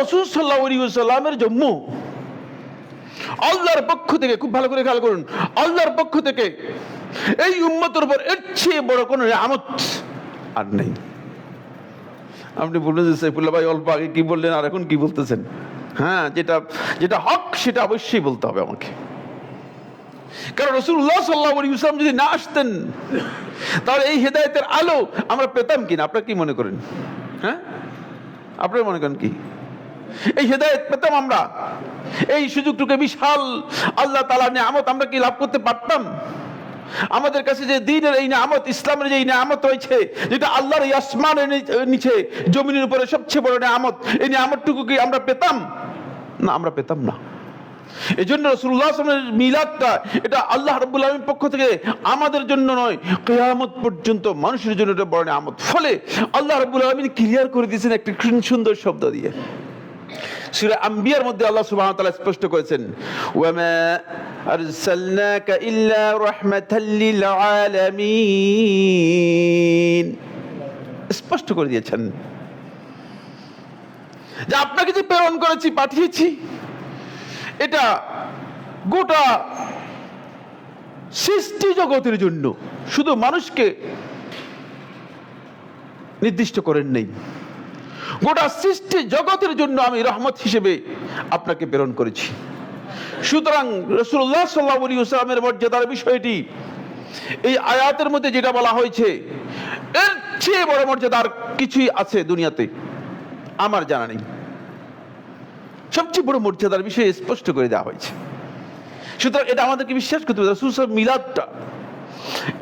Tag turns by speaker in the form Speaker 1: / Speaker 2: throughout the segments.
Speaker 1: রাসূল সাল্লাল্লাহু আলাইহি ওয়াসাল্লামের জন্ম আল্লাহর পক্ষ থেকে, খুব ভালো করে খেয়াল করুন, আল্লাহর পক্ষ থেকে এই উম্মতের উপর এর চেয়ে বড় কোনো নিয়ামত আর নেই। আপনি বললেন যে সাইফুল্লাহ ভাই অল্প আগে কি বললেন আর এখন কি বলতেছেন? হ্যাঁ, যেটা হক সেটা অবশ্যই বলতে হবে আমাকে। কারণ রাসূলুল্লাহ সাল্লাল্লাহু আলাইহি ওয়াসাল্লাম যদি না আসতেন তাহলে এই হেদায়েতের আলো আমরা পেতাম কিনা? আপনারা কি মনে করেন? হ্যাঁ, আপনারা মনে করেন কি এই হেদায়েত পেতাম আমরা? এই সুযোগটুকু বিশাল আল্লাহ তাআলার নিয়ামত আমরা কি লাভ করতে পারতাম? আমাদের কাছে যে দ্বীনের এই নিয়ামত, ইসলামের যে এই নিয়ামত রয়েছে, যেটা আল্লাহর এই আসমানের নিচে জমিনের উপরে সবচেয়ে বড় নিয়ামত, এই নিয়ামতটুকু কি আমরা পেতাম? না, আমরা পেতাম না। এজন্য রাসূলুল্লাহ সাল্লাল্লাহু আলাইহি ওয়াসাল্লামের মিলাদটা এটা আল্লাহ রাব্বুল আলামিনের পক্ষ থেকে আমাদের জন্য নয়, কিয়ামত পর্যন্ত মানুষের জন্য এটা বড় নিয়ামত। ফলে আল্লাহ রাব্বুল আলামিন ক্লিয়ার করে দিয়েছেন একটি সুন্দর শব্দ দিয়ে। সূরা আম্বিয়ার মধ্যে আল্লাহ সুবহানাহু ওয়া তাআলা স্পষ্ট করেছেন, ওয়া মা আরসালনাকা ইল্লা রাহমাতাল লিল আলামিন। স্পষ্ট করে দিয়েছেন যে আপনাকে যে প্রেরণ করেছি, পাঠিয়েছি, এটা গোটা সৃষ্টি জগতের জন্য, শুধু মানুষকে নির্দিষ্ট করেন নেই, গোটা সৃষ্টি জগতের জন্য আমি রহমত হিসেবে আপনাকে প্রেরণ করেছি। সুতরাং রাসূলুল্লাহ সাল্লাল্লাহু আলাইহি ওয়াসাল্লামের মর্যাদার বিষয়টি এই আয়াতের মধ্যে যেটা বলা হয়েছে, এর চেয়ে বড় মর্যাদার কিছুই আছে দুনিয়াতে আমার জানা নেই। সবচেয়ে বড় মর্যাদার বিষয়ে স্পষ্ট করে দেওয়া হয়েছে। সুতরাং এটা আমাদেরকে বিশ্বাস করতে হবে। রাসূল সাল্লাল্লাহু মিলাদটা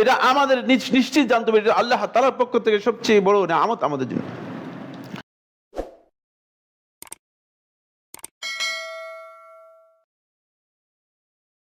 Speaker 1: এটা আমাদের নিশ্চিত জানতে হবে, এটা আল্লাহ তাআলার পক্ষ থেকে সবচেয়ে বড় নিয়ামত আমাদের জন্য।